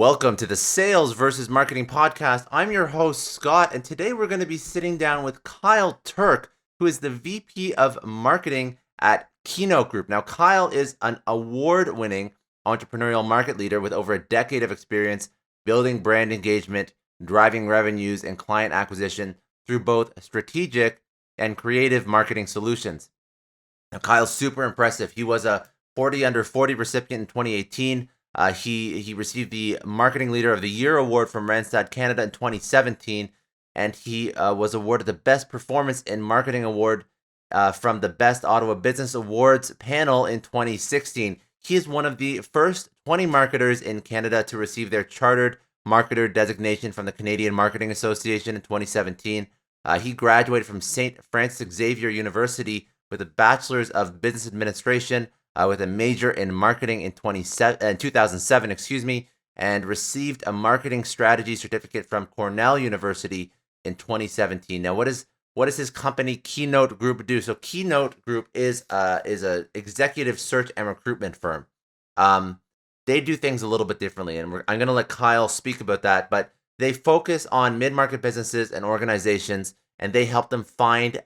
Welcome to the Sales versus Marketing podcast. I'm your host, Scott, and today we're going to be sitting down with Kyle Turk, who is the VP of Marketing at Keynote Group. Now, Kyle is an award-winning entrepreneurial market leader with over a decade of experience building brand engagement, driving revenues, and client acquisition through both strategic and creative marketing solutions. Now, Kyle's super impressive. He was a 40 under 40 recipient in 2018. He received the Marketing Leader of the Year award from Randstad Canada in 2017, and he was awarded the Best Performance in Marketing award from the Best Ottawa Business Awards panel in 2016. He is one of the first 20 marketers in Canada to receive their Chartered Marketer designation from the Canadian Marketing Association in 2017. He graduated from St. Francis Xavier University with a Bachelor of Business Administration with a major in marketing in 2007, and received a marketing strategy certificate from Cornell University in 2017. Now, what is his company Keynote Group do? So Keynote Group is a executive search and recruitment firm. They do things a little bit differently, and I'm going to let Kyle speak about that. But they focus on mid-market businesses and organizations, and they help them find,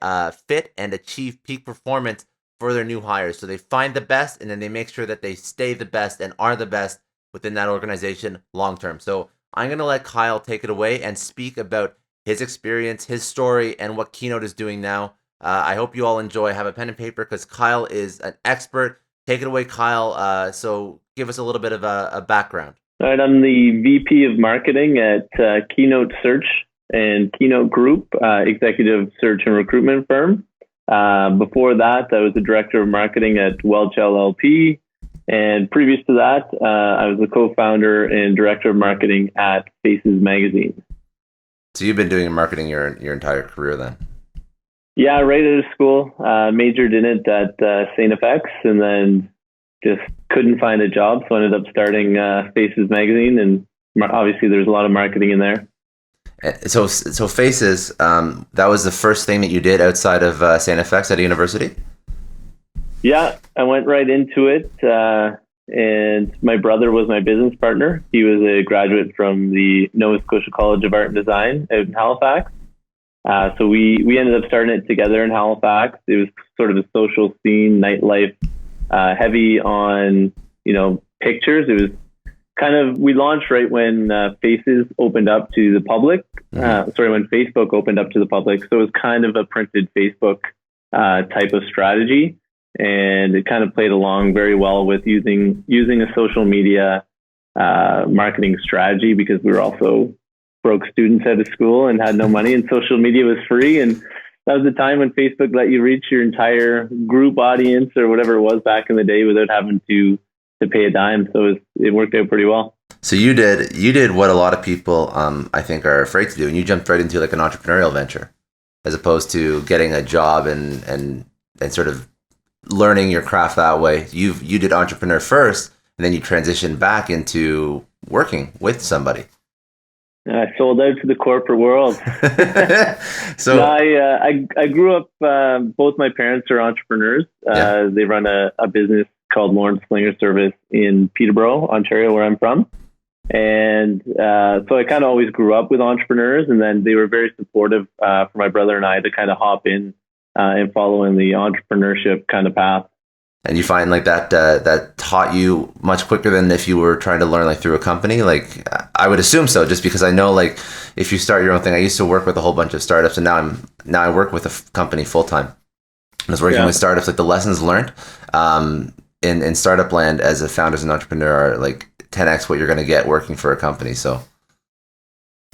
fit, and achieve peak performance for their new hires. So they find the best, and then they make sure that they stay the best and are the best within that organization long term. So I'm going to let Kyle take it away and speak about his experience, his story, and what Keynote is doing now. I hope you all enjoy. Have a pen and paper because Kyle is an expert. Take it away, Kyle. So give us a little bit of a background. All right, I'm the VP of Marketing at Keynote Search and Keynote Group, executive search and recruitment firm. Before that, I was the director of marketing at Welch LLP. And previous to that, I was the co-founder and director of marketing at Faces Magazine. So you've been doing marketing your entire career then? Yeah, right out of school, majored in it at St. FX, and then just couldn't find a job. So I ended up starting Faces Magazine, and obviously there's a lot of marketing in there. So Faces, that was the first thing that you did outside of St. FX at a university? Yeah, I went right into it, and my brother was my business partner. He was a graduate from the Nova Scotia College of Art and Design out in Halifax. So we ended up starting it together in Halifax. It was sort of a social scene, nightlife, heavy on, pictures. It was we launched right when Faces opened up to the public. When Facebook opened up to the public. So it was kind of a printed Facebook type of strategy. And it kind of played along very well with using a social media marketing strategy, because we were also broke students out of school and had no money, and social media was free. And that was the time when Facebook let you reach your entire group audience or whatever it was back in the day without having to pay a dime. So it worked out pretty well. So you did what a lot of people I think are afraid to do, and you jumped right into like an entrepreneurial venture, as opposed to getting a job and sort of learning your craft that way. You did entrepreneur first, and then you transitioned back into working with somebody. I sold out to the corporate world. So I grew up. Both my parents are entrepreneurs. They run a business called Lawrence Slinger Service in Peterborough, Ontario, where I'm from. And so I kind of always grew up with entrepreneurs, and then they were very supportive for my brother and I to kind of hop in and follow in the entrepreneurship kind of path. And you find like that taught you much quicker than if you were trying to learn like through a company? Like I would assume so, just because I know like if you start your own thing, I used to work with a whole bunch of startups, and now I work with a company full time. I was working with startups. Like the lessons learned in startup land as a founder, as an entrepreneur, are like 10x what you're going to get working for a company. So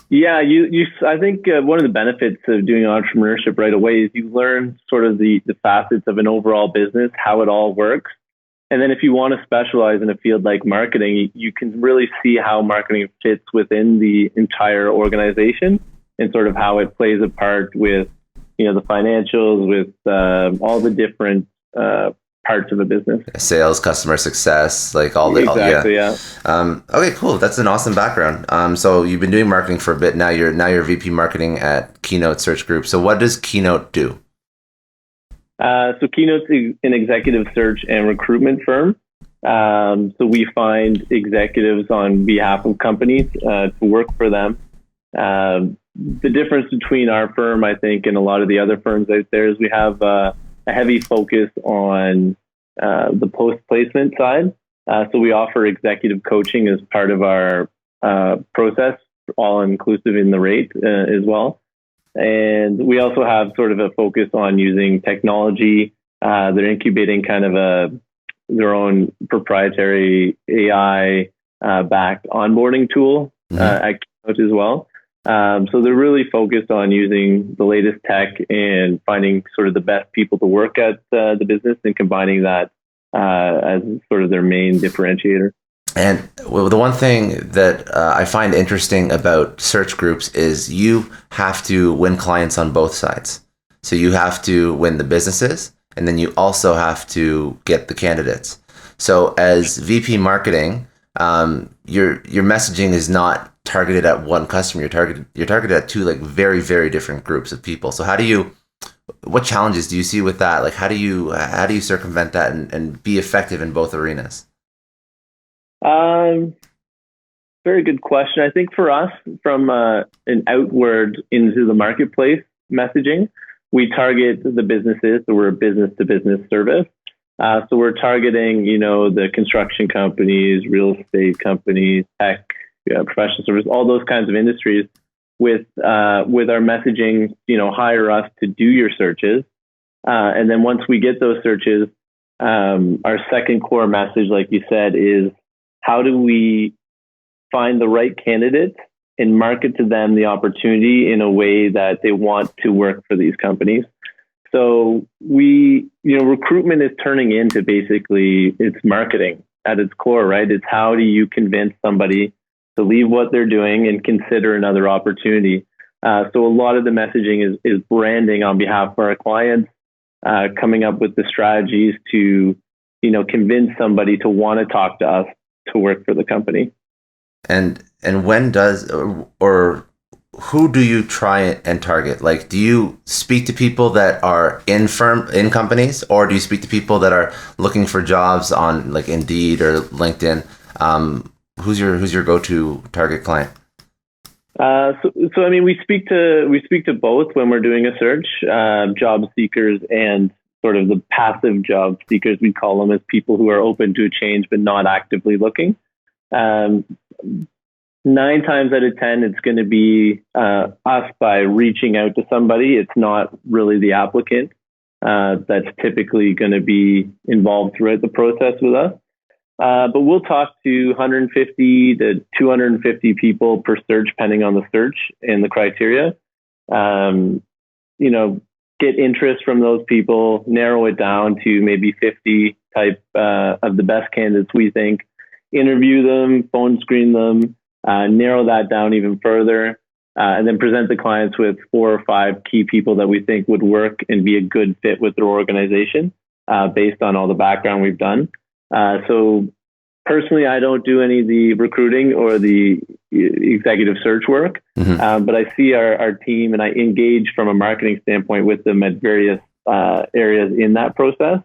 yeah, I think one of the benefits of doing entrepreneurship right away is you learn sort of the facets of an overall business, how it all works. And then if you want to specialize in a field like marketing, you can really see how marketing fits within the entire organization and sort of how it plays a part with, the financials, with all the different parts of a business. Sales, customer success, like all the exactly, yeah. Okay, cool. That's an awesome background. So you've been doing marketing for a bit. Now you're VP marketing at Keynote Search Group. So what does Keynote do? So Keynote's an executive search and recruitment firm. So we find executives on behalf of companies to work for them. The difference between our firm, I think, and a lot of the other firms out there is we have a heavy focus on the post-placement side. So we offer executive coaching as part of our process, all inclusive in the rate as well. And we also have sort of a focus on using technology. They're incubating kind of their own proprietary AI backed onboarding tool at Keynote as well. So they're really focused on using the latest tech and finding sort of the best people to work at the business and combining that as sort of their main differentiator. And well, the one thing that I find interesting about search groups is you have to win clients on both sides. So you have to win the businesses, and then you also have to get the candidates. So as VP marketing, your messaging is not targeted at one customer. You're targeted at two like very, very different groups of people. So what challenges do you see with that? Like how do you circumvent that and be effective in both arenas? Very good question. I think for us, from an outward into the marketplace messaging, we target the businesses. So we're a business to business service. So we're targeting, the construction companies, real estate companies, tech, professional service, all those kinds of industries with our messaging, hire us to do your searches. And then once we get those searches, our second core message, like you said, is how do we find the right candidates and market to them the opportunity in a way that they want to work for these companies. So recruitment is turning into basically it's marketing at its core, right? It's how do you convince somebody to leave what they're doing and consider another opportunity. So a lot of the messaging is branding on behalf of our clients, coming up with the strategies to, convince somebody to want to talk to us to work for the company. And when does or who do you try and target? Like, do you speak to people that are in companies, or do you speak to people that are looking for jobs on like Indeed or LinkedIn? Who's your go-to target client? So I mean, we speak to both when we're doing a search, job seekers and sort of the passive job seekers. We call them as people who are open to a change but not actively looking. 9 times out of 10, it's going to be us by reaching out to somebody. It's not really the applicant that's typically going to be involved throughout the process with us. But we'll talk to 150 to 250 people per search, depending on the search and the criteria. Get interest from those people, narrow it down to maybe 50 type of the best candidates we think, interview them, phone screen them, narrow that down even further, and then present the clients with 4 or 5 key people that we think would work and be a good fit with their organization based on all the background we've done. So personally, I don't do any of the recruiting or the executive search work, but I see our team and I engage from a marketing standpoint with them at various areas in that process.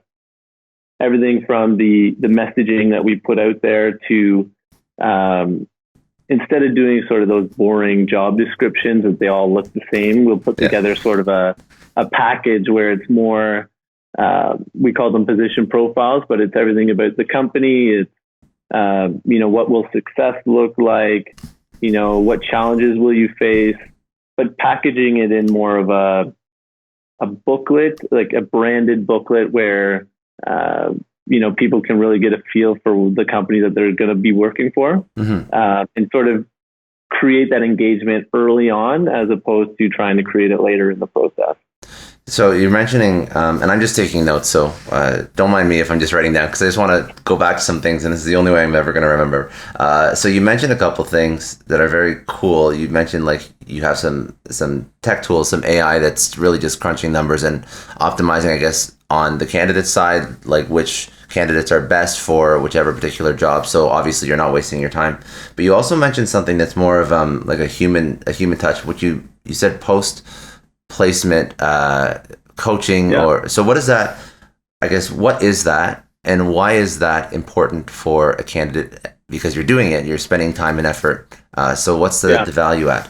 Everything from the messaging that we put out there to instead of doing sort of those boring job descriptions that they all look the same, we'll put together sort of a package where it's more, we call them position profiles, but it's everything about the company. It's, what will success look like? What challenges will you face? But packaging it in more of a booklet, like a branded booklet where, people can really get a feel for the company that they're going to be working for, and sort of create that engagement early on as opposed to trying to create it later in the process. So you're mentioning, and I'm just taking notes, so don't mind me if I'm just writing down, because I just want to go back to some things, and this is the only way I'm ever going to remember. So you mentioned a couple things that are very cool. You mentioned like you have some tech tools, some AI that's really just crunching numbers and optimizing, I guess, on the candidate side, like which candidates are best for whichever particular job. So obviously you're not wasting your time. But you also mentioned something that's more of like a human touch, which you said post-placement coaching, or so what is that? I guess what is that, And why is that important for a candidate? Because you're doing it, you're spending time and effort. So what's the value add?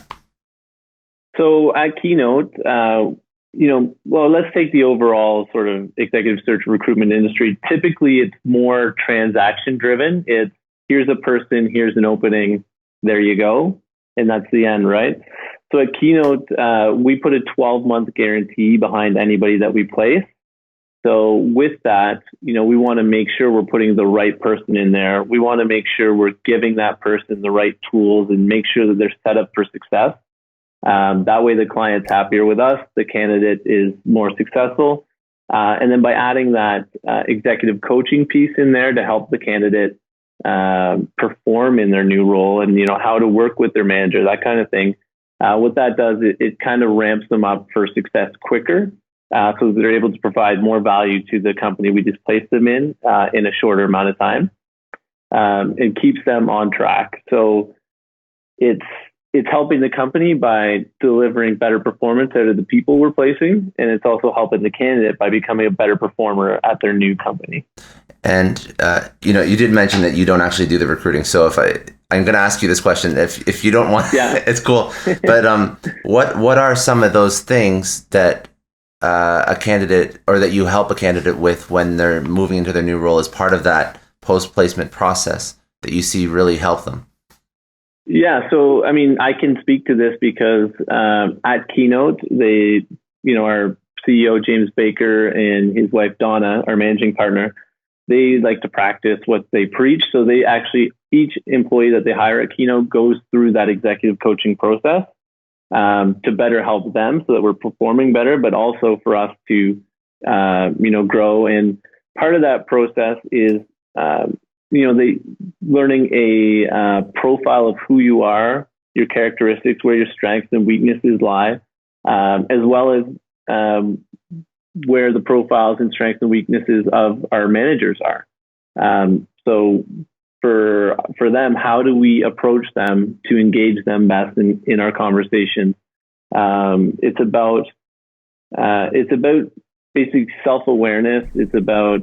So at Keynote, let's take the overall sort of executive search recruitment industry. Typically, it's more transaction driven. It's here's a person, here's an opening, there you go. And that's the end, right? So at Keynote, we put a 12-month guarantee behind anybody that we place. So with that, we want to make sure we're putting the right person in there. We want to make sure we're giving that person the right tools and make sure that they're set up for success. That way the client's happier with us, the candidate is more successful. And then by adding that executive coaching piece in there to help the candidate perform in their new role and, how to work with their manager, that kind of thing. What that does, it kind of ramps them up for success quicker. So they're able to provide more value to the company we just placed them in a shorter amount of time. It keeps them on track. So it's helping the company by delivering better performance out of the people we're placing, and it's also helping the candidate by becoming a better performer at their new company. And you did mention that you don't actually do the recruiting. So I'm going to ask you this question. If you don't want, it's cool. But what are some of those things that a candidate, or that you help a candidate with when they're moving into their new role as part of that post-placement process that you see really help them? Yeah, so I can speak to this because at Keynote, our CEO James Baker and his wife Donna, our managing partner, they like to practice what they preach. So they actually, each employee that they hire at Keynote goes through that executive coaching process to better help them so that we're performing better, but also for us to grow. And part of that process is they learning a profile of who you are, your characteristics, where your strengths and weaknesses lie, as well as where the profiles and strengths and weaknesses of our managers are. So for them, how do we approach them to engage them best in our conversation? It's about basic self-awareness. It's about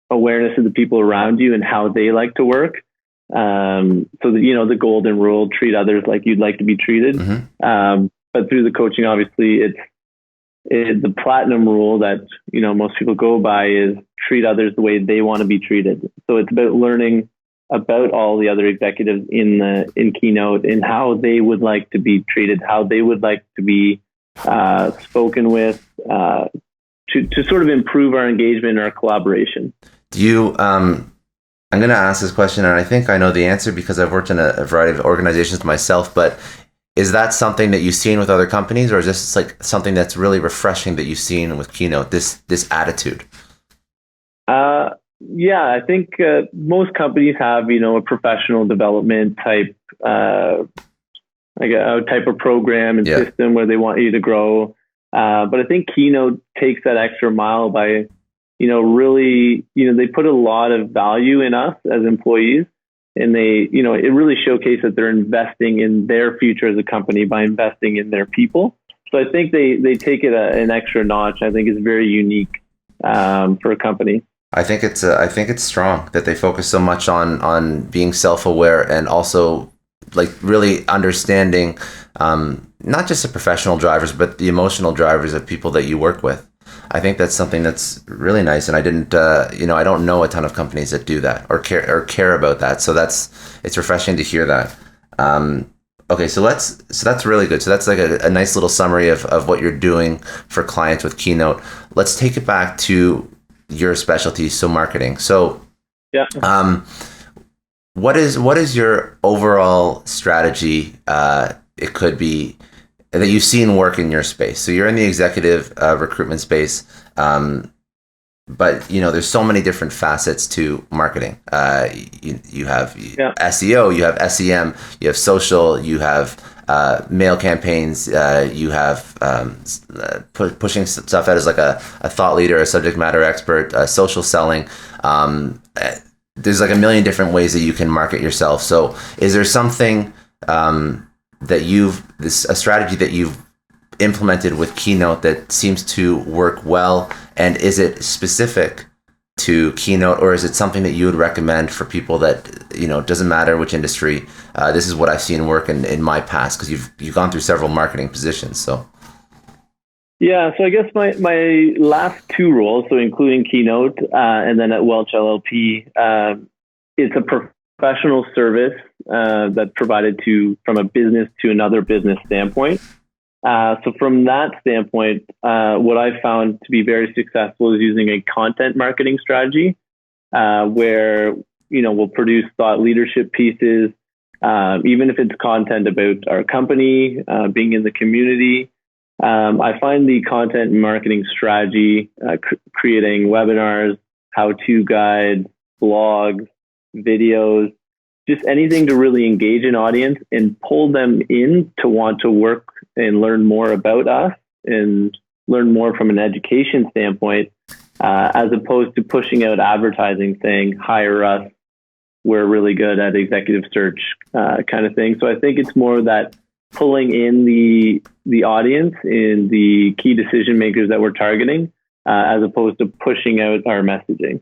awareness of the people around you and how they like to work. So that, the golden rule, treat others like you'd like to be treated. Mm-hmm. But through the coaching, obviously it's the platinum rule that, most people go by is treat others the way they want to be treated. So it's about learning about all the other executives in Keynote and how they would like to be treated, how they would like to be spoken with, to sort of improve our engagement and our collaboration. Do you, I'm going to ask this question, and I think I know the answer because I've worked in a variety of organizations myself, but is that something that you've seen with other companies, or is this like something that's really refreshing that you've seen with Keynote, this attitude? Yeah, I think most companies have, a professional development type, like a type of program and system where they want you to grow. But I think Keynote takes that extra mile by, really, they put a lot of value in us as employees, and they, it really showcases that they're investing in their future as a company by investing in their people. So I think they take it an extra notch. I think it's very unique for a company. I think it's strong that they focus so much on being self-aware and also like really understanding not just the professional drivers, but the emotional drivers of people that you work with. I think that's something that's really nice, and I didn't, I don't know a ton of companies that do that or care about that. So it's refreshing to hear that. Okay, so that's really good. So that's like a nice little summary of what you're doing for clients with Keynote. Let's take it back to your specialty, so marketing. So, what is your overall strategy? It could be that you've seen work in your space. So you're in the executive recruitment space, but there's so many different facets to marketing. You have SEO, you have SEM, you have social, you have mail campaigns, you have pushing stuff out as like a thought leader, a subject matter expert, social selling. There's like a million different ways that you can market yourself. So is there something a strategy that you've implemented with Keynote that seems to work well? And is it specific to Keynote, or is it something that you would recommend for people that, doesn't matter which industry, this is what I've seen work in my past, because you've gone through several marketing positions. So yeah, so I guess my last two roles, so including Keynote and then at Welch LLP, it's a professional service that's provided from a business to another business standpoint. So from that standpoint, what I've found to be very successful is using a content marketing strategy where, we'll produce thought leadership pieces, even if it's content about our company, being in the community. I find the content marketing strategy, creating webinars, how-to guides, blogs, videos, just anything to really engage an audience and pull them in to want to work and learn more about us and learn more from an education standpoint, as opposed to pushing out advertising saying, hire us, we're really good at executive search kind of thing. So I think it's more that pulling in the audience and the key decision makers that we're targeting, as opposed to pushing out our messaging.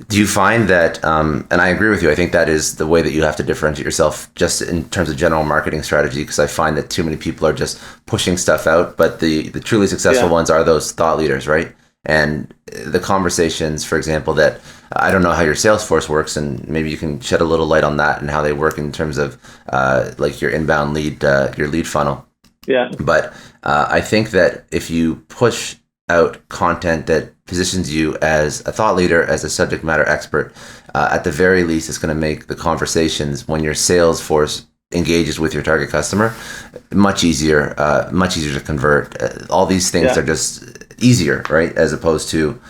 do you find that, and I agree with you, I think that is the way that you have to differentiate yourself just in terms of general marketing strategy, because I find that too many people are just pushing stuff out, but the truly successful ones are those thought leaders, right? And the conversations, for example, that I don't know how your sales force works, and maybe you can shed a little light on that and how they work in terms of like your inbound lead, your lead funnel. Yeah. But I think that if you push out content that positions you as a thought leader, as a subject matter expert, at the very least, it's going to make the conversations when your sales force engages with your target customer much easier to convert. All these things are just easier, right? As opposed to,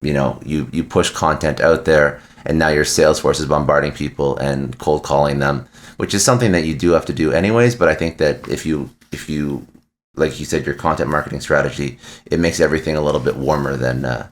you push content out there and now your sales force is bombarding people and cold calling them, which is something that you do have to do anyways. But I think that if you, like you said, your content marketing strategy, it makes everything a little bit warmer than.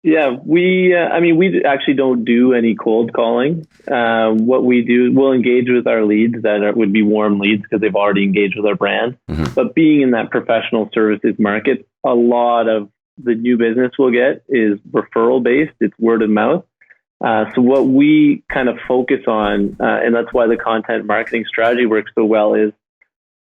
Yeah, we actually don't do any cold calling. What we do, we'll engage with our leads that would be warm leads because they've already engaged with our brand. Mm-hmm. But being in that professional services market, a lot of the new business we'll get is referral based. It's word of mouth. So what we kind of focus on, and that's why the content marketing strategy works so well, is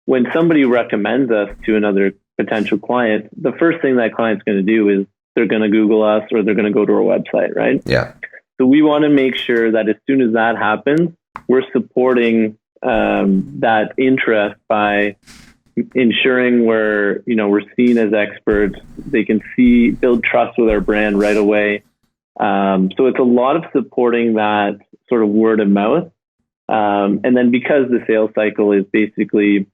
when somebody recommends us to another potential client, the first thing that client's going to do is they're going to Google us or they're going to go to our website, right? Yeah. So we want to make sure that as soon as that happens, we're supporting that interest by ensuring we're seen as experts. They can build trust with our brand right away. So it's a lot of supporting that sort of word of mouth. And then because the sales cycle is basically,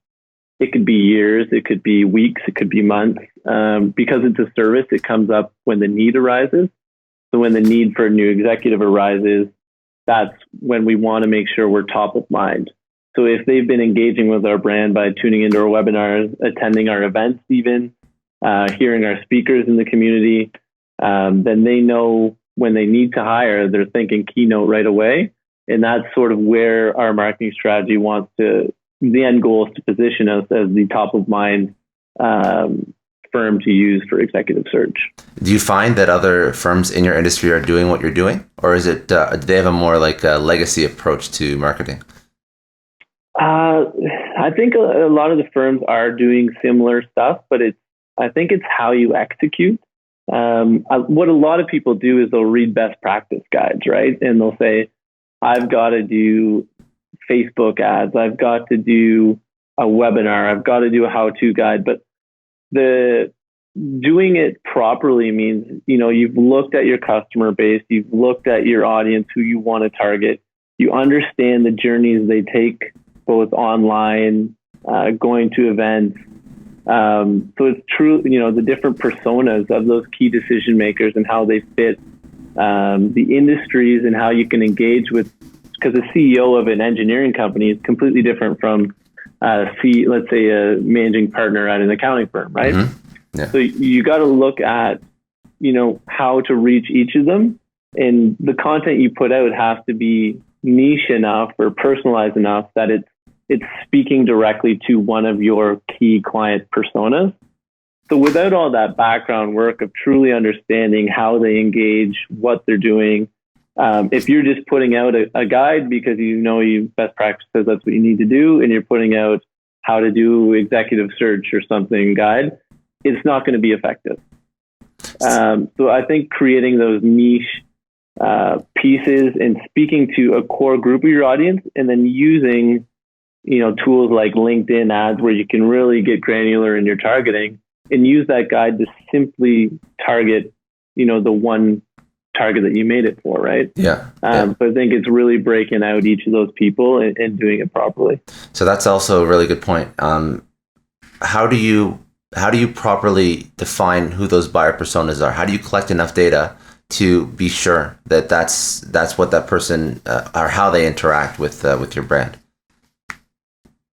it could be years, it could be weeks, it could be months. Because it's a service, it comes up when the need arises. So when the need for a new executive arises, that's when we want to make sure we're top of mind. So if they've been engaging with our brand by tuning into our webinars, attending our events, even hearing our speakers in the community, then they know when they need to hire, they're thinking Keynote right away. And that's sort of where our marketing strategy the end goal is to position us as the top of mind firm to use for executive search. Do you find that other firms in your industry are doing what you're doing, or is it do they have a more like a legacy approach to marketing? I think a lot of the firms are doing similar stuff, but I think it's how you execute. What a lot of people do is they'll read best practice guides, right? And they'll say, I've got to do Facebook ads, I've got to do a webinar, I've got to do a how-to guide. But the doing it properly means, you've looked at your customer base, you've looked at your audience, who you want to target, you understand the journeys they take, both online, going to events. So it's true, the different personas of those key decision makers and how they fit the industries and how you can engage with, because the CEO of an engineering company is completely different from let's say a managing partner at an accounting firm, right? Mm-hmm. Yeah. So you got to look at, how to reach each of them, and the content you put out has to be niche enough or personalized enough that it's speaking directly to one of your key client personas. So without all that background work of truly understanding how they engage, what they're doing, if you're just putting out a guide because you best practices, that's what you need to do, and you're putting out how to do executive search or something guide, it's not going to be effective. So I think creating those niche pieces and speaking to a core group of your audience, and then using tools like LinkedIn ads where you can really get granular in your targeting and use that guide to simply target the one target that you made it for, right? Yeah. So I think it's really breaking out each of those people and doing it properly. So that's also a really good point. How do you properly define who those buyer personas are? How do you collect enough data to be sure that that's what that person or how they interact with your brand?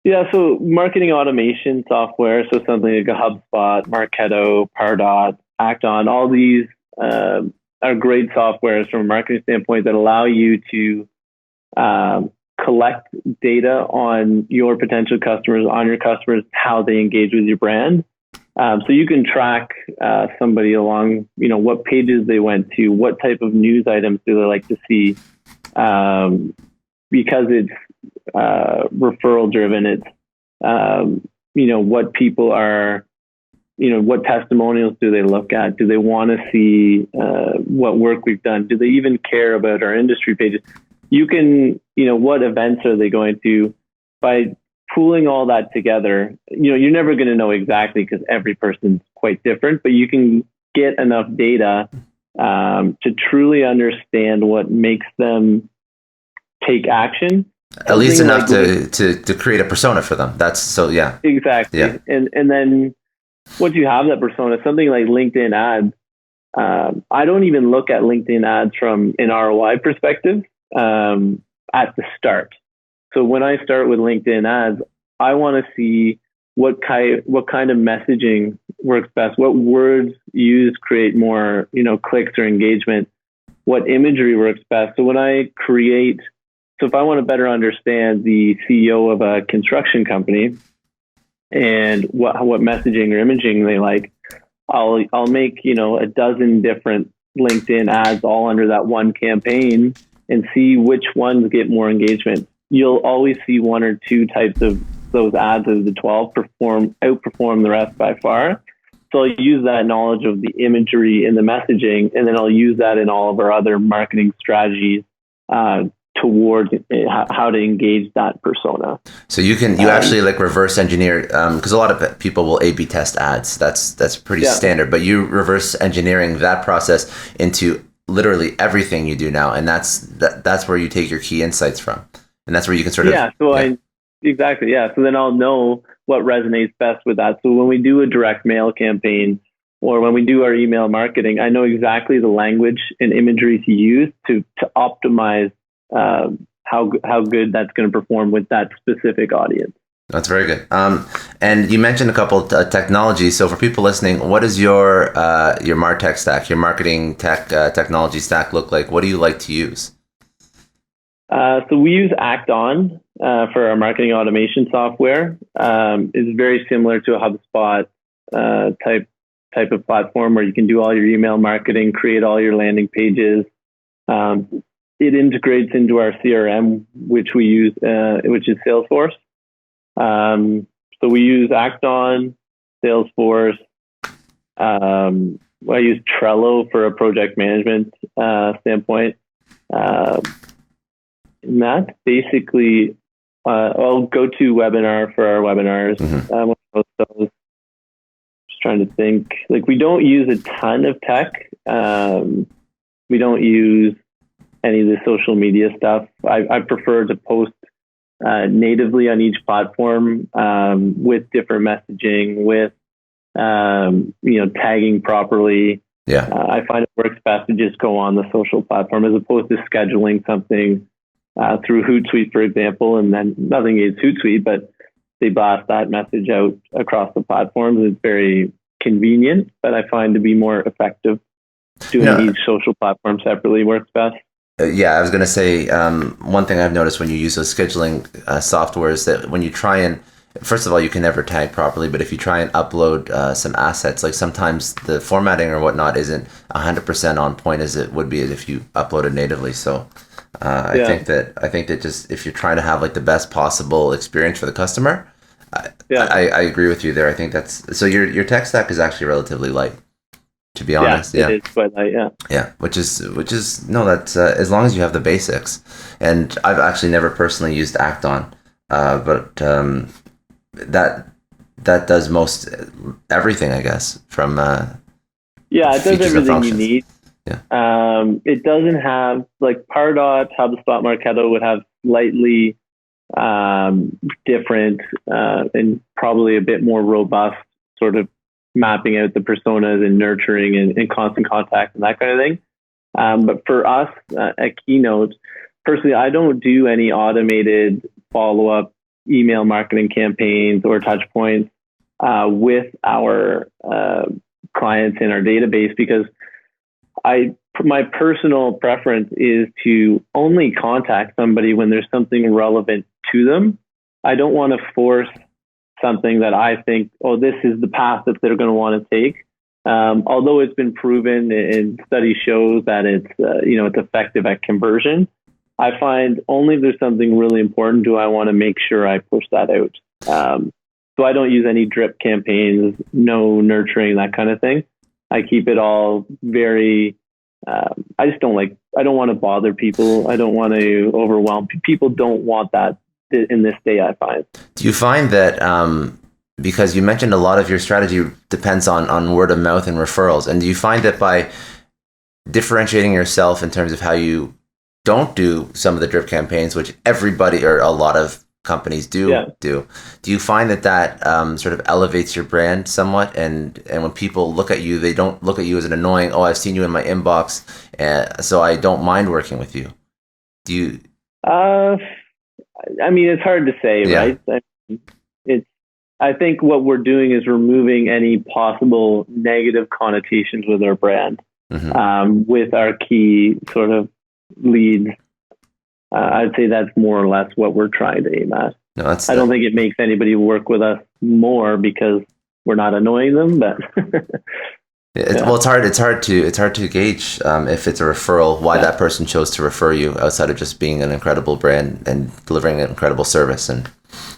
Yeah, so marketing automation software, so something like a HubSpot, Marketo, Pardot, Acton, all these are great softwares from a marketing standpoint that allow you to collect data on your potential customers, on your customers, how they engage with your brand. So you can track somebody along, what pages they went to, what type of news items do they like to see, because it's referral driven. It's what people are, what testimonials do they look at? Do they want to see what work we've done? Do they even care about our industry pages? You can, what events are they going to? By pooling all that together, you're never going to know exactly because every person's quite different, but you can get enough data to truly understand what makes them take action. At least enough to create a persona for them. That's so, yeah. Exactly. Yeah. And then once you have that persona, something like LinkedIn ads, I don't even look at LinkedIn ads from an ROI perspective at the start. So when I start with LinkedIn ads, I want to see what kind of messaging works best, what words used create more, clicks or engagement, what imagery works best. So when I create, so if I want to better understand the CEO of a construction company and what messaging or imaging they like, I'll make, a dozen different LinkedIn ads all under that one campaign and see which ones get more engagement. You'll always see one or two types of those ads of the 12 outperform the rest by far. So I'll use that knowledge of the imagery and the messaging, and then I'll use that in all of our other marketing strategies towards how to engage that persona. So you actually like reverse engineer, because a lot of people will A/B test ads. That's pretty standard, but you reverse engineering that process into literally everything you do now, and that's where you take your key insights from, and that's where you can sort of exactly. So then I'll know what resonates best with that. So when we do a direct mail campaign or when we do our email marketing, I know exactly the language and imagery to use to optimize how good that's going to perform with that specific audience. That's very good. And you mentioned a couple technologies. So for people listening, what does your MarTech stack, your marketing tech technology stack look like? What do you like to use? So we use Acton for our marketing automation software. It's very similar to a HubSpot type of platform where you can do all your email marketing, create all your landing pages. It integrates into our CRM, which we use, which is Salesforce. So we use Acton, Salesforce. I use Trello for a project management standpoint. And that's basically, I'll go to Webinar for our webinars. Those. Just trying to think. Like, we don't use a ton of tech. We don't use any of the social media stuff. I prefer to post natively on each platform with different messaging, with tagging properly. I find it works best to just go on the social platform as opposed to scheduling something through Hootsuite, for example, and then nothing against Hootsuite, but they blast that message out across the platforms. It's very convenient, but I find to be more effective doing each social platform separately works best. I was going to say, one thing I've noticed when you use those scheduling software is that when you try and first of all, you can never tag properly, but if you try and upload some assets, like sometimes the formatting or whatnot isn't 100% on point as it would be if you uploaded natively. So I think that just if you're trying to have like the best possible experience for the customer, I agree with you there. I think that's so your tech stack is actually relatively light, to be honest. It is quite light. Yeah, which is no, that's as long as you have the basics. And I've actually never personally used Acton, but that does most everything, I guess, from it does everything you need. It doesn't have like Pardot, HubSpot, Marketo would have slightly different and probably a bit more robust sort of mapping out the personas and nurturing and constant contact and that kind of thing. But for us at Keynote, personally, I don't do any automated follow-up email marketing campaigns or touch points with our clients in our database, because my personal preference is to only contact somebody when there's something relevant to them. I don't want to force something that I think, this is the path that they're going to want to take. Although it's been proven and study shows that it's effective at conversion, I find only if there's something really important do I want to make sure I push that out. So I don't use any drip campaigns, no nurturing, that kind of thing. I keep it all very, I don't want to bother people. I don't want to overwhelm. People don't want that in this day, I find. Do you find that, because you mentioned a lot of your strategy depends on word of mouth and referrals, and do you find that by differentiating yourself in terms of how you don't do some of the drip campaigns, which everybody or a lot of companies do you find that sort of elevates your brand somewhat, and when people look at you, they don't look at you as an annoying, I've seen you in my inbox, so I don't mind working with you? Do you I mean, it's hard to say, right? I think what we're doing is removing any possible negative connotations with our brand, with our key sort of leads. I'd say that's more or less what we're trying to aim at. No, I don't think it makes anybody work with us more because we're not annoying them, but well, it's hard to gauge if it's a referral, why that person chose to refer you outside of just being an incredible brand and delivering an incredible service. And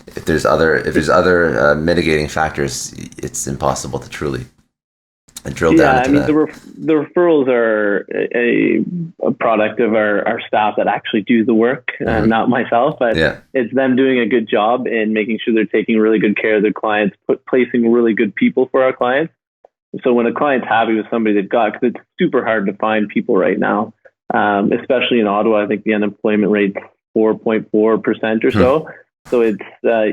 if there's other mitigating factors, it's impossible to truly drill down into that. The referrals are a product of our staff that actually do the work, not myself, but it's them doing a good job and making sure they're taking really good care of their clients, placing really good people for our clients. So when a client's happy with somebody they've got, because it's super hard to find people right now, especially in Ottawa, I think the unemployment rate's 4.4% or so. So it's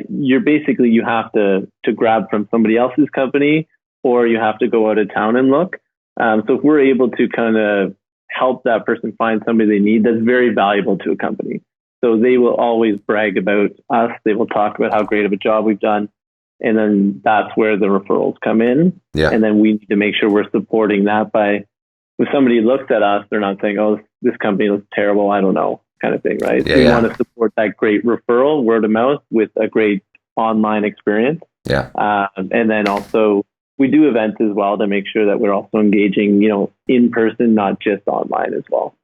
you have to grab from somebody else's company, or you have to go out of town and look. So if we're able to kind of help that person find somebody they need, that's very valuable to a company. So they will always brag about us. They will talk about how great of a job we've done. And then that's where the referrals come in. Yeah. And then we need to make sure we're supporting that by, when somebody looks at us, they're not saying, this company looks terrible, I don't know, kind of thing, right? We want to support that great referral, word of mouth, with a great online experience. Yeah. And then also, we do events as well to make sure that we're also engaging, in person, not just online as well.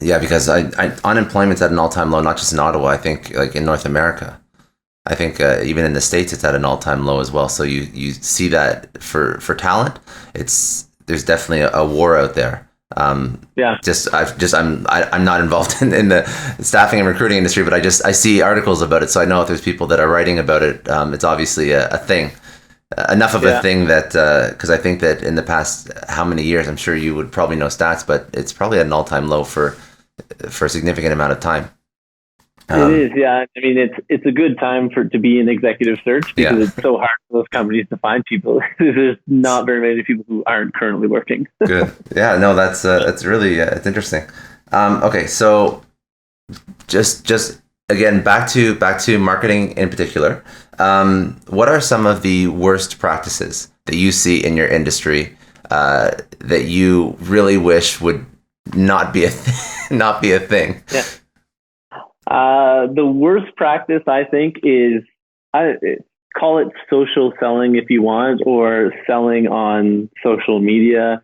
Yeah, because unemployment's at an all-time low, not just in Ottawa. I think like in North America. I think even in the States, it's at an all-time low as well. So you see that for talent, there's definitely a war out there. I'm not involved in the staffing and recruiting industry, but I see articles about it. So I know if there's people that are writing about it, it's obviously a thing. Enough of a thing that, because I think that in the past, how many years, I'm sure you would probably know stats, but it's probably at an all-time low for a significant amount of time. It is, yeah. I mean, it's a good time to be in executive search because it's so hard for those companies to find people. There's not very many people who aren't currently working. Good. Yeah, no, that's really, it's interesting. Okay, so just again, back to marketing in particular. What are some of the worst practices that you see in your industry that you really wish would not be a thing? Yeah. The worst practice, I think, is call it social selling if you want, or selling on social media.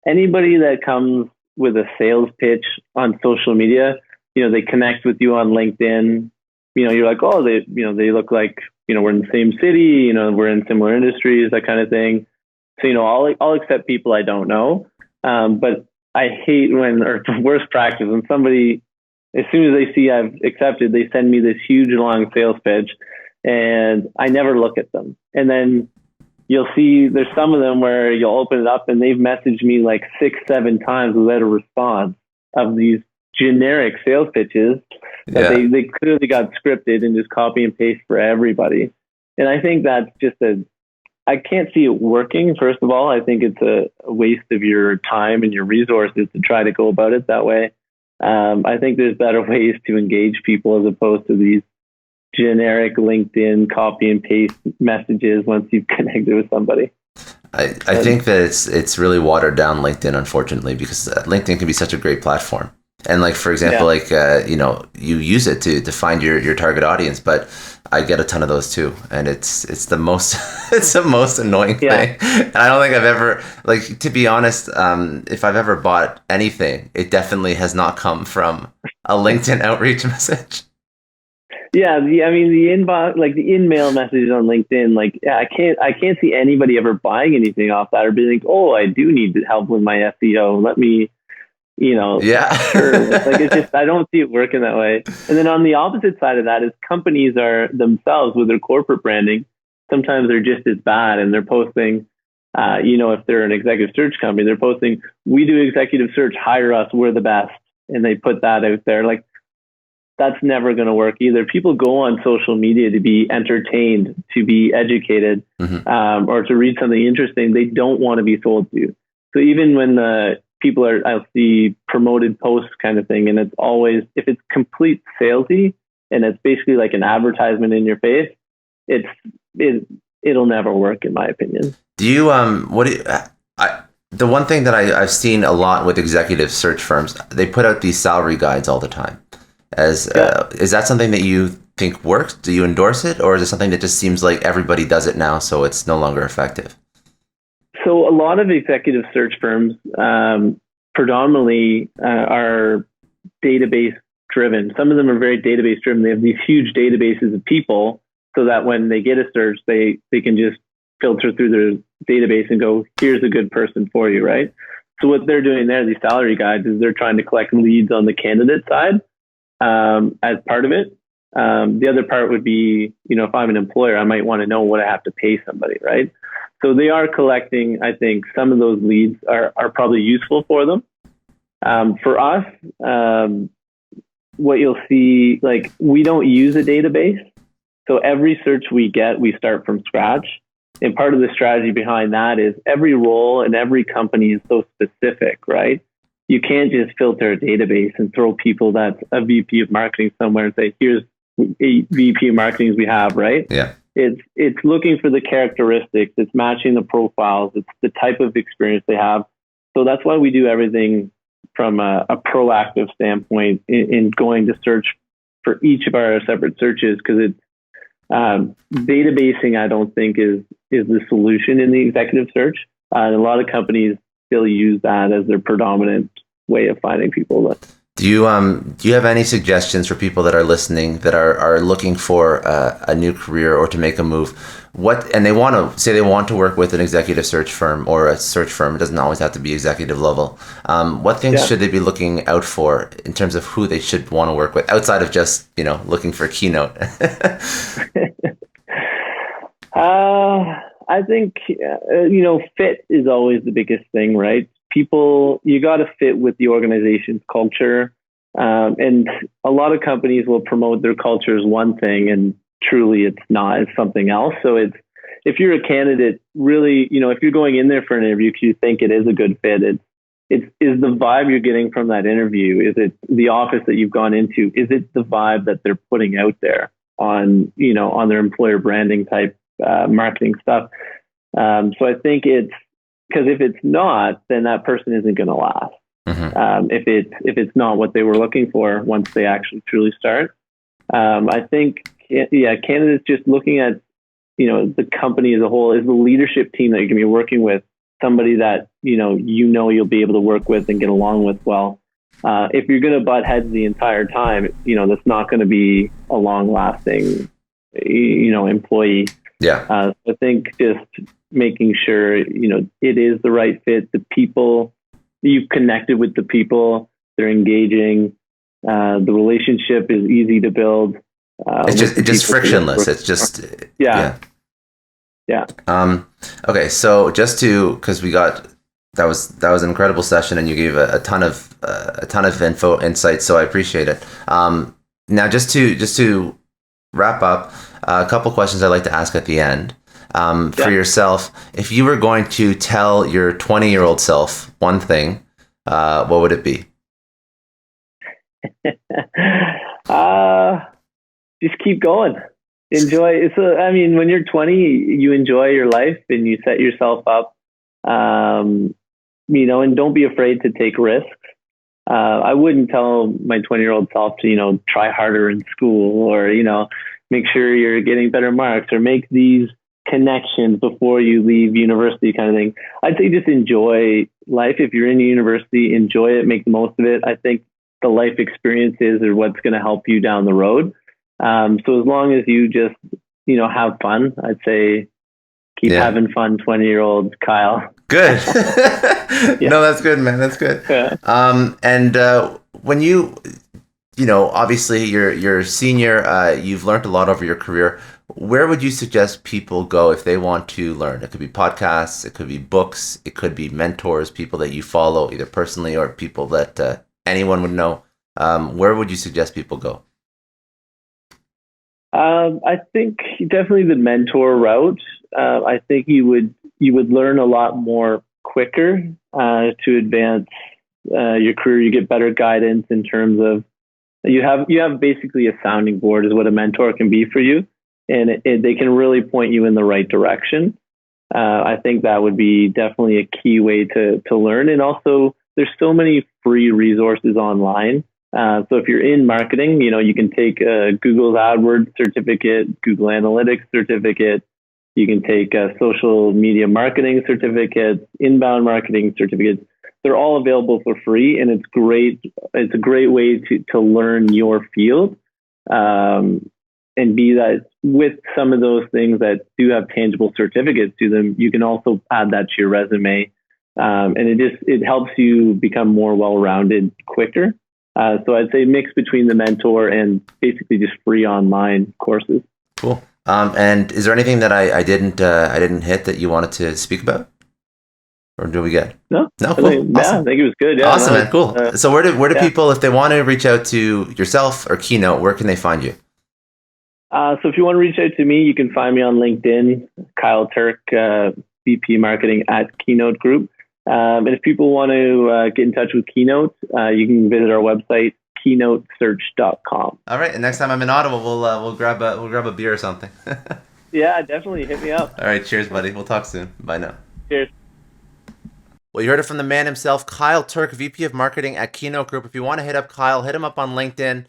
Anybody that comes with a sales pitch on social media, they connect with you on LinkedIn. You're like, oh, they look like, we're in the same city, we're in similar industries, that kind of thing. So, I'll accept people I don't know. But I hate or worst practice, when somebody, as soon as they see I've accepted, they send me this huge long sales pitch and I never look at them. And then you'll see there's some of them where you'll open it up and they've messaged me like 6-7 times without a response of these generic sales pitches that they clearly got scripted and just copy and paste for everybody. And I think that's just I can't see it working. First of all, I think it's a waste of your time and your resources to try to go about it that way. I think there's better ways to engage people as opposed to these generic LinkedIn copy and paste messages once you've connected with somebody. I think that it's really watered down LinkedIn, unfortunately, because LinkedIn can be such a great platform. And like, for example, you use it to find your target audience, but I get a ton of those too. And it's the most, it's the most annoying thing. And I don't think I've ever, to be honest, if I've ever bought anything, it definitely has not come from a LinkedIn outreach message. Yeah, the inbox, the in-mail messages on LinkedIn, I can't see anybody ever buying anything off that or being like, oh, I do need help with my SEO. Let me, sure. It's just, I don't see it working that way. And then on the opposite side of that is companies are themselves with their corporate branding. Sometimes they're just as bad, and they're posting, if they're an executive search company, they're posting, we do executive search, hire us, we're the best. And they put that out there. That's never going to work either. People go on social media to be entertained, to be educated, or to read something interesting. They don't want to be sold to. So even when people I'll see promoted posts kind of thing, and it's always, if it's complete salesy and it's basically like an advertisement in your face, it'll never work, in my opinion. Do you the one thing that I've seen a lot with executive search firms, they put out these salary guides all the time. Is that something that you think works? Do you endorse it, or is it something that just seems like everybody does it now, so it's no longer effective? So a lot of executive search firms predominantly are database driven. Some of them are very database driven. They have these huge databases of people, so that when they get a search, they can just filter through their database and go, here's a good person for you, right? So what they're doing there, these salary guides, is they're trying to collect leads on the candidate side. As part of it. The other part would be, if I'm an employer, I might want to know what I have to pay somebody, right? So they are collecting, I think some of those leads are probably useful for them. For us, what you'll see, we don't use a database. So every search we get, we start from scratch. And part of the strategy behind that is every role and every company is so specific, right? You can't just filter a database and throw people that's a VP of marketing somewhere and say, here's 8 VP of marketings we have, right? Yeah. It's looking for the characteristics. It's matching the profiles. It's the type of experience they have. So that's why we do everything from a proactive standpoint in going to search for each of our separate searches, because it's databasing, I don't think is the solution in the executive search. And a lot of companies still use that as their predominant way of finding people. Do you have any suggestions for people that are listening that are looking for a new career or to make a move? And they want to work with an executive search firm or a search firm. It doesn't always have to be executive level. What things should they be looking out for in terms of who they should want to work with outside of just looking for Keynote? I think, fit is always the biggest thing, right? People, you got to fit with the organization's culture. And a lot of companies will promote their culture as one thing, and truly it's not, it's something else. So if you're a candidate, really, if you're going in there for an interview because you think it is a good fit, is the vibe you're getting from that interview? Is it the office that you've gone into? Is it the vibe that they're putting out there on their employer branding type marketing stuff? So I think it's, because if it's not, then that person isn't going to last. Mm-hmm. If it's not what they were looking for once they actually truly start. I think, candidates just looking at the company as a whole? Is the leadership team that you're going to be working with somebody that, you'll be able to work with and get along with well? If you're going to butt heads the entire time, that's not going to be a long lasting, employee. Yeah. So I think just making sure, it is the right fit. The people, you've connected with the people, they're engaging. The relationship is easy to build. It's just frictionless. It's just, yeah. Okay. So because that was an incredible session and you gave a ton of insight. So I appreciate it. Now just to wrap up, a couple questions I'd like to ask at the end. For yourself, if you were going to tell your 20-year-old self one thing, what would it be? Just keep going. Enjoy. When you're 20, you enjoy your life and you set yourself up, and don't be afraid to take risks. I wouldn't tell my 20-year-old self to, try harder in school or, make sure you're getting better marks or make these connections before you leave university kind of thing. I'd say just enjoy life. If you're in university, enjoy it, make the most of it. I think the life experiences are what's going to help you down the road. So as long as you just, have fun, I'd say keep having fun, 20-year-old Kyle. Good. No, that's good, man. That's good. Yeah. And when obviously you're a senior, you've learned a lot over your career. Where would you suggest people go if they want to learn? It could be podcasts, it could be books, it could be mentors, people that you follow either personally or people that anyone would know. Where would you suggest people go? I think definitely the mentor route. I think you would learn a lot more quicker to advance your career. You get better guidance in terms of you have basically a sounding board is what a mentor can be for you, and they can really point you in the right direction. I think that would be definitely a key way to learn. And also, there's so many free resources online. So if you're in marketing, you can take a Google's AdWords certificate, Google Analytics certificate. You can take a social media marketing certificates, inbound marketing certificates. They're all available for free, and it's great. It's a great way to learn your field, and be that with some of those things that do have tangible certificates to them. You can also add that to your resume, and it helps you become more well-rounded quicker. So I'd say mix between the mentor and basically just free online courses. Cool. And is there anything that I didn't hit that you wanted to speak about, or do we get? No. Cool. Awesome. Yeah, I think it was good. Yeah, awesome, man. Cool. So where do people, if they want to reach out to yourself or Keynote, where can they find you? So if you want to reach out to me, you can find me on LinkedIn, Kyle Turk, VP Marketing at Keynote Group. And if people want to get in touch with Keynote, you can visit our website, keynotesearch.com. All right. And next time I'm in Ottawa, we'll grab a beer or something. Yeah, definitely. Hit me up. All right. Cheers, buddy. We'll talk soon. Bye now. Cheers. Well, you heard it from the man himself, Kyle Turk, VP of Marketing at Keynote Group. If you want to hit up Kyle, hit him up on LinkedIn.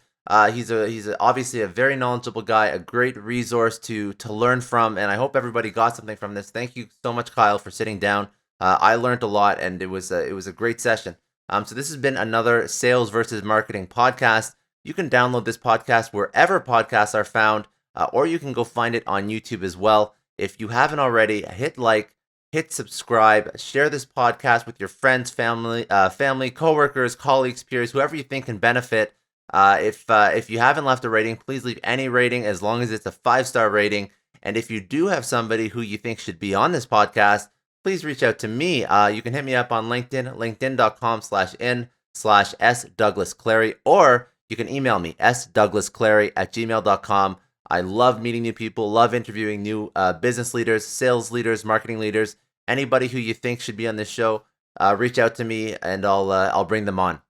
He's obviously a very knowledgeable guy, a great resource to learn from, and I hope everybody got something from this. Thank you so much, Kyle, for sitting down. I learned a lot, and it was a great session. So this has been another Sales versus Marketing podcast. You can download this podcast wherever podcasts are found, or you can go find it on YouTube as well. If you haven't already, hit like, hit subscribe, share this podcast with your friends, family, coworkers, colleagues, peers, whoever you think can benefit. If you haven't left a rating, please leave any rating as long as it's a 5-star rating. And if you do have somebody who you think should be on this podcast, please reach out to me. You can hit me up on LinkedIn, linkedin.com/in/sdouglasclary, or you can email me, sdouglasclary@gmail.com. I love meeting new people, love interviewing new business leaders, sales leaders, marketing leaders, anybody who you think should be on this show. Reach out to me and I'll bring them on.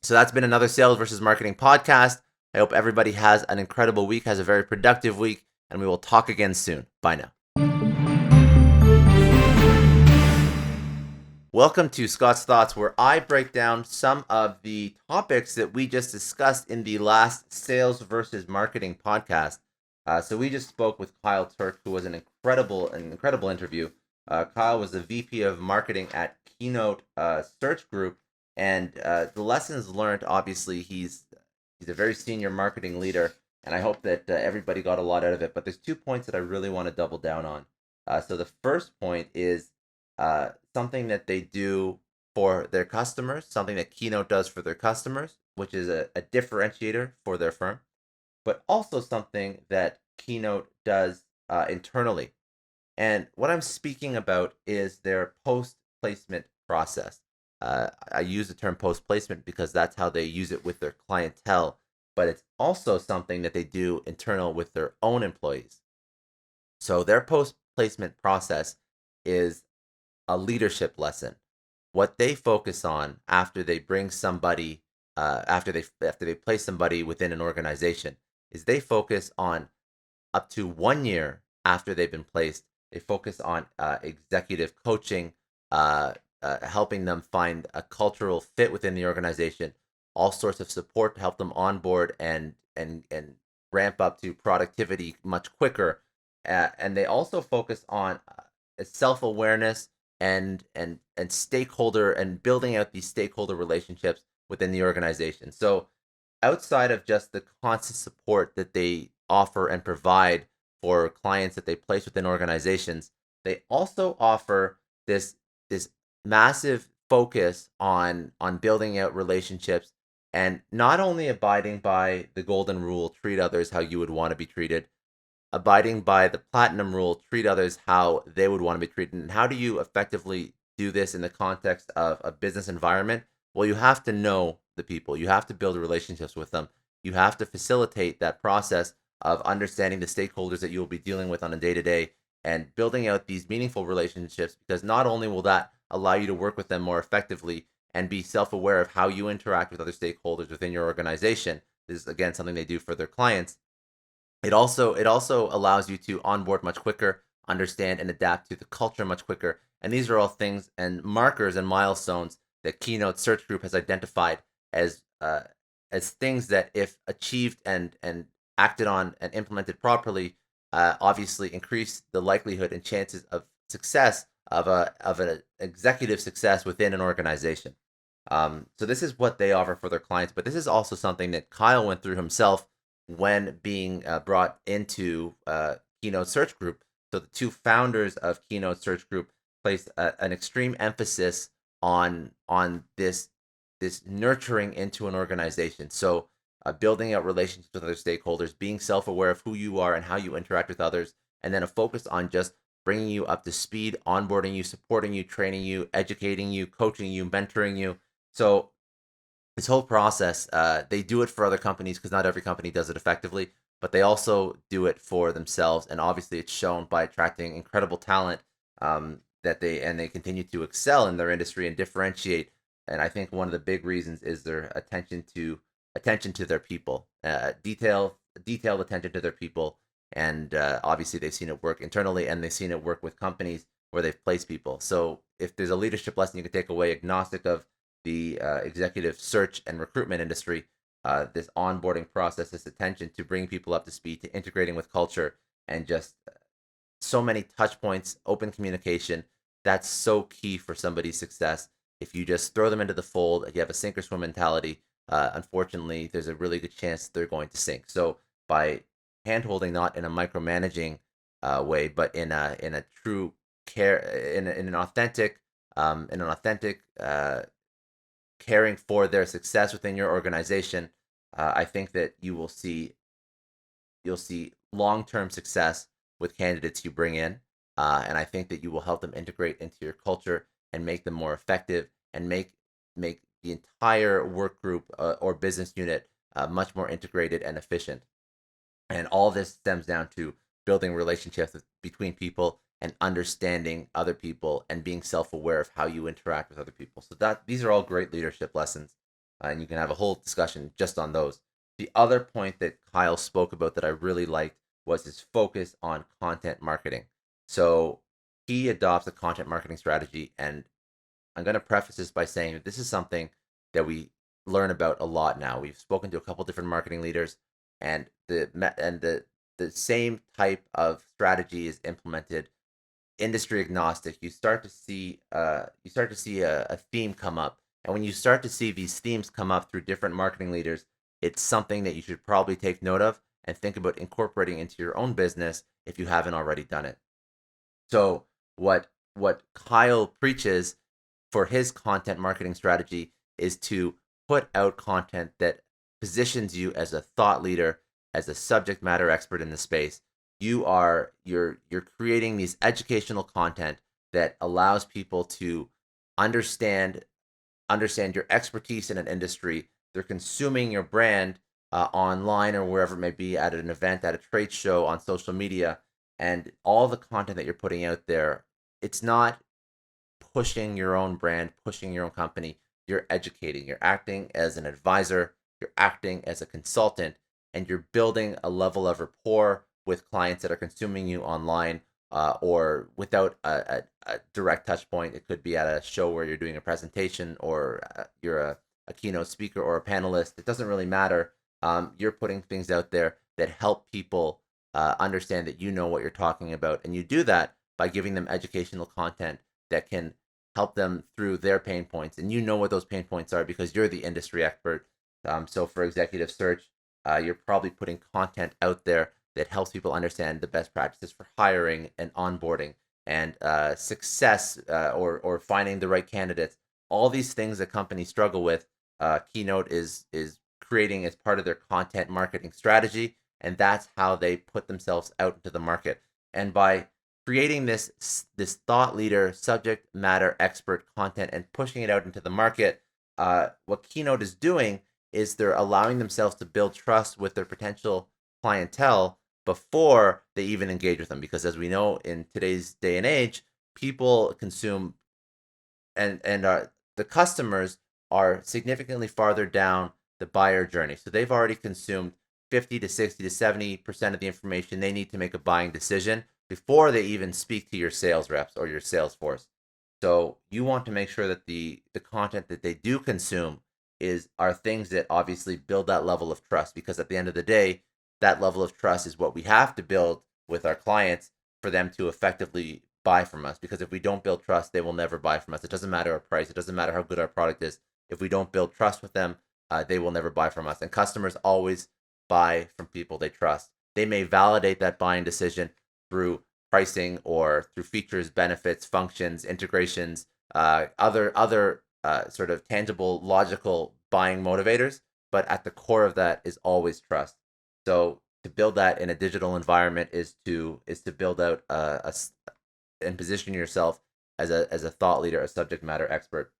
So that's been another Sales versus Marketing podcast. I hope everybody has an incredible week, has a very productive week, and we will talk again soon. Bye now. Welcome to Scott's Thoughts, where I break down some of the topics that we just discussed in the last Sales versus Marketing podcast. So we just spoke with Kyle Turk, who was an incredible interview. Kyle was the VP of Marketing at Keynote Search Group, and the lessons learned. Obviously, he's a very senior marketing leader, and I hope that everybody got a lot out of it. But there's 2 points that I really want to double down on. So the first point is something that they do for their customers, something that Keynote does for their customers, which is a differentiator for their firm, but also something that Keynote does internally. And what I'm speaking about is their post placement process. I use the term post placement because that's how they use it with their clientele, but it's also something that they do internal with their own employees. So their post placement process is a leadership lesson. What they focus on after they bring somebody, after they place somebody within an organization, is they focus on up to 1 year after they've been placed. They focus on executive coaching, helping them find a cultural fit within the organization, all sorts of support to help them onboard and ramp up to productivity much quicker. And they also focus on self awareness and stakeholder and building out these stakeholder relationships within the organization. So outside of just the constant support that they offer and provide for clients that they place within organizations, they also offer this massive focus on building out relationships and not only abiding by the golden rule, treat others how you would want to be treated, abiding by the platinum rule, treat others how they would want to be treated. And how do you effectively do this in the context of a business environment? Well, you have to know the people, you have to build relationships with them, you have to facilitate that process of understanding the stakeholders that you will be dealing with on a day to day and building out these meaningful relationships, because not only will that allow you to work with them more effectively and be self aware of how you interact with other stakeholders within your organization. This is again something they do for their clients. It also allows you to onboard much quicker, understand and adapt to the culture much quicker. And these are all things and markers and milestones that Keynote Search Group has identified as things that, if achieved and acted on and implemented properly, obviously increase the likelihood and chances of success of an executive success within an organization. So this is what they offer for their clients, but this is also something that Kyle went through himself when being brought into Keynote Search Group. So the two founders of Keynote Search Group placed an extreme emphasis on this nurturing into an organization. So building out relationships with other stakeholders, being self-aware of who you are and how you interact with others, and then a focus on just bringing you up to speed, onboarding you, supporting you, training you, educating you, coaching you, mentoring you. So this whole process, they do it for other companies because not every company does it effectively, but they also do it for themselves. And obviously it's shown by attracting incredible talent, that they continue to excel in their industry and differentiate. And I think one of the big reasons is their attention to their people, detailed attention to their people. And obviously they've seen it work internally and they've seen it work with companies where they've placed people. So if there's a leadership lesson you can take away, agnostic of the executive search and recruitment industry, this onboarding process, this attention to bringing people up to speed, to integrating with culture, and just so many touch points, open communication, that's so key for somebody's success. If you just throw them into the fold, if you have a sink or swim mentality, unfortunately, there's a really good chance they're going to sink. So by handholding, not in a micromanaging way, but in a true care, in an authentic caring for their success within your organization, I think that you'll see long-term success with candidates you bring in, and I think that you will help them integrate into your culture and make them more effective and make the entire work group or business unit much more integrated and efficient. And all this stems down to building relationships between people and understanding other people and being self-aware of how you interact with other people. So that these are all great leadership lessons, and you can have a whole discussion just on those. The other point that Kyle spoke about that I really liked was his focus on content marketing. So he adopts a content marketing strategy, and I'm going to preface this by saying that this is something that we learn about a lot now. We've spoken to a couple different marketing leaders, and the the same type of strategy is implemented, industry agnostic. You start to see a theme come up, and when you start to see these themes come up through different marketing leaders, it's something that you should probably take note of and think about incorporating into your own business if you haven't already done it. So what Kyle preaches for his content marketing strategy is to put out content that positions you as a thought leader, as a subject matter expert in the space. You're creating these educational content that allows people to understand your expertise in an industry. They're consuming your brand online or wherever it may be, at an event, at a trade show, on social media, and all the content that you're putting out there. It's not pushing your own brand, pushing your own company. You're educating. You're acting as an advisor. You're acting as a consultant, and you're building a level of rapport with clients that are consuming you online, or without a direct touch point. It could be at a show where you're doing a presentation, or you're a keynote speaker or a panelist. It doesn't really matter. You're putting things out there that help people understand that you know what you're talking about. And you do that by giving them educational content that can help them through their pain points. And you know what those pain points are because you're the industry expert. So for executive search, you're probably putting content out there that helps people understand the best practices for hiring and onboarding and success, or finding the right candidates. All these things that companies struggle with, Keynote is creating as part of their content marketing strategy, and that's how they put themselves out into the market. And by creating this thought leader, subject matter expert content and pushing it out into the market, what Keynote is doing is they're allowing themselves to build trust with their potential clientele before they even engage with them. Because as we know, in today's day and age, people consume, and the customers are significantly farther down the buyer journey. So they've already consumed 50 to 60 to 70% of the information they need to make a buying decision before they even speak to your sales reps or your sales force. So you want to make sure that the content that they do consume are things that obviously build that level of trust, because at the end of the day, that level of trust is what we have to build with our clients for them to effectively buy from us. Because if we don't build trust, they will never buy from us. It doesn't matter our price. It doesn't matter how good our product is. If we don't build trust with them, they will never buy from us. And customers always buy from people they trust. They may validate that buying decision through pricing or through features, benefits, functions, integrations, other sort of tangible, logical buying motivators. But at the core of that is always trust. So to build that in a digital environment is to build out and position yourself as a thought leader, a subject matter expert.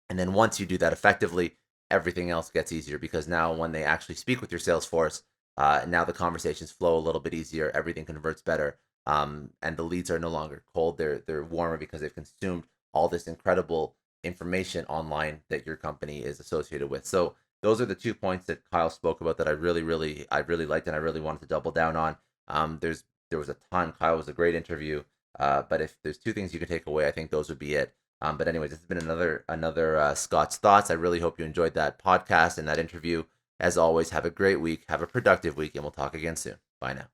And then once you do that effectively, everything else gets easier, because now when they actually speak with your sales force, now the conversations flow a little bit easier. Everything converts better, and the leads are no longer cold. They're warmer because they've consumed all this incredible information online that your company is associated with. So those are the 2 points that Kyle spoke about that I really liked, and I really wanted to double down on. There was a ton. Kyle was a great interview. But if there's 2 things you can take away, I think those would be it. But anyways, this has been another Scott's Thoughts. I really hope you enjoyed that podcast and that interview. As always, have a great week, have a productive week, and we'll talk again soon. Bye now.